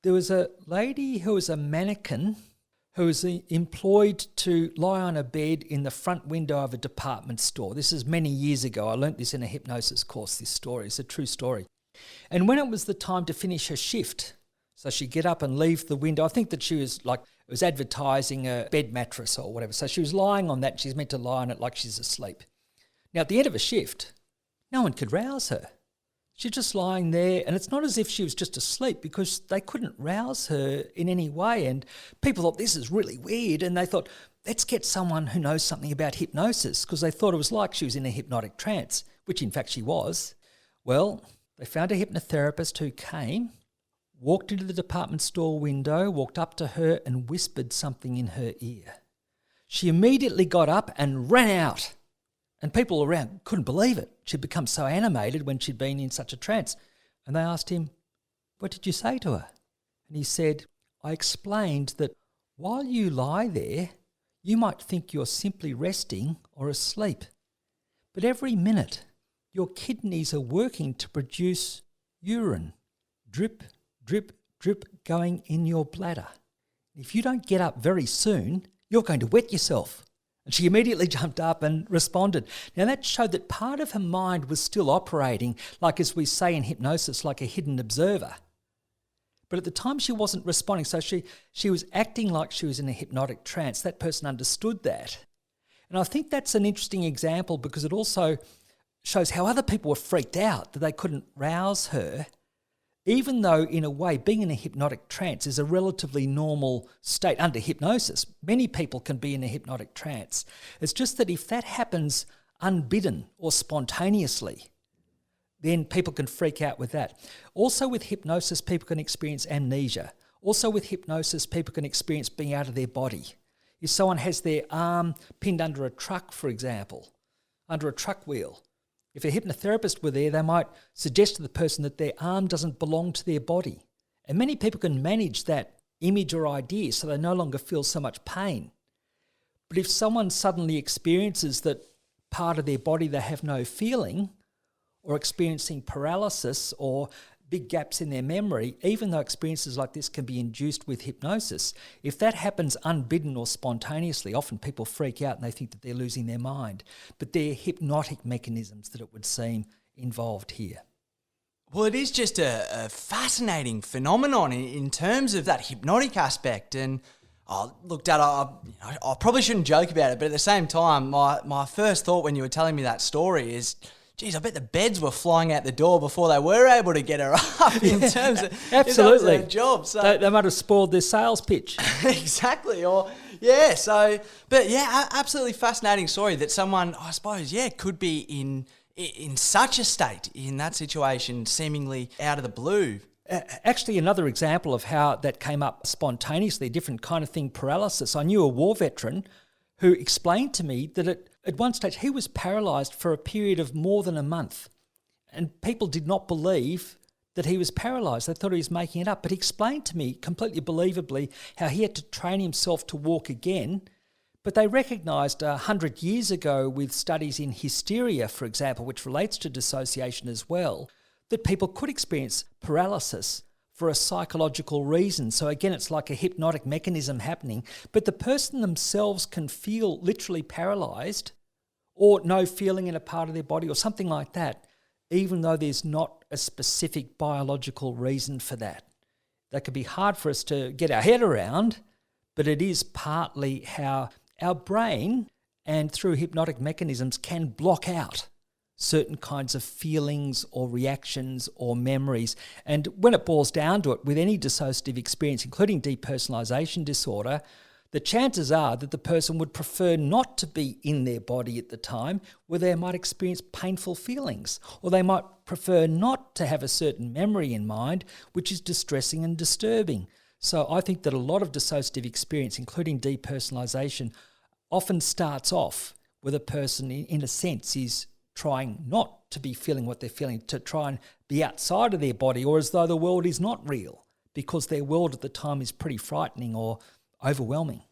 There was a lady who was a mannequin who was employed to lie on a bed in the front window of a department store. This is many years ago. I learnt this in a hypnosis course, this story. It's a true story. And when it was the time to finish her shift, so she'd get up and leave the window. I think that she was it was advertising a bed mattress or whatever. So she was lying on that. She's meant to lie on it like she's asleep. Now, at the end of a shift, no one could rouse her. She's just lying there, and it's not as if she was just asleep because they couldn't rouse her in any way. And people thought, this is really weird. And they thought, let's get someone who knows something about hypnosis, because they thought it was like she was in a hypnotic trance, which in fact she was. Well, they found a hypnotherapist who came, walked into the department store window, walked up to her and whispered something in her ear. She immediately got up and ran out. And people around couldn't believe it. She'd become so animated when she'd been in such a trance. And they asked him, what did you say to her? And he said, I explained that while you lie there, you might think you're simply resting or asleep. But every minute, your kidneys are working to produce urine. Drip, drip, drip going in your bladder. If you don't get up very soon, you're going to wet yourself. And she immediately jumped up and responded. Now that showed that part of her mind was still operating, like as we say in hypnosis, like a hidden observer. But at the time she wasn't responding, so she was acting like she was in a hypnotic trance. That person understood that. And I think that's an interesting example because it also shows how other people were freaked out that they couldn't rouse her, even though, in a way, being in a hypnotic trance is a relatively normal state under hypnosis. Many people can be in a hypnotic trance. It's just that if that happens unbidden or spontaneously, then people can freak out with that. Also with hypnosis, people can experience amnesia. Also with hypnosis, people can experience being out of their body. If someone has their arm pinned under a truck, for example, under a truck wheel, if a hypnotherapist were there, they might suggest to the person that their arm doesn't belong to their body. And many people can manage that image or idea so they no longer feel so much pain. But if someone suddenly experiences that part of their body they have no feeling, or experiencing paralysis or big gaps in their memory, even though experiences like this can be induced with hypnosis, if that happens unbidden or spontaneously, often people freak out and they think that they're losing their mind. But they're hypnotic mechanisms that it would seem involved here. Well, it is just a fascinating phenomenon in terms of that hypnotic aspect. And Dad, I probably shouldn't joke about it, but at the same time, my first thought when you were telling me that story is, geez, I bet the beds were flying out the door before they were able to get her up in terms of absolutely her job. So they might have spoiled their sales pitch. Exactly. Absolutely fascinating story that someone, I suppose, could be in such a state, in that situation, seemingly out of the blue. Actually, another example of how that came up spontaneously, a different kind of thing, paralysis. I knew a war veteran who explained to me that at one stage he was paralysed for a period of more than a month. And people did not believe that he was paralysed. They thought he was making it up. But he explained to me completely believably how he had to train himself to walk again. But they recognised 100 years ago with studies in hysteria, for example, which relates to dissociation as well, that people could experience paralysis for a psychological reason. So again, it's like a hypnotic mechanism happening, but the person themselves can feel literally paralysed or no feeling in a part of their body or something like that, even though there's not a specific biological reason for that. That could be hard for us to get our head around, but it is partly how our brain and through hypnotic mechanisms can block out certain kinds of feelings or reactions or memories. And when it boils down to it, with any dissociative experience, including depersonalization disorder, the chances are that the person would prefer not to be in their body at the time, where they might experience painful feelings, or they might prefer not to have a certain memory in mind, which is distressing and disturbing. So I think that a lot of dissociative experience, including depersonalization, often starts off with a person, in a sense, is trying not to be feeling what they're feeling, to try and be outside of their body, or as though the world is not real, because their world at the time is pretty frightening or overwhelming.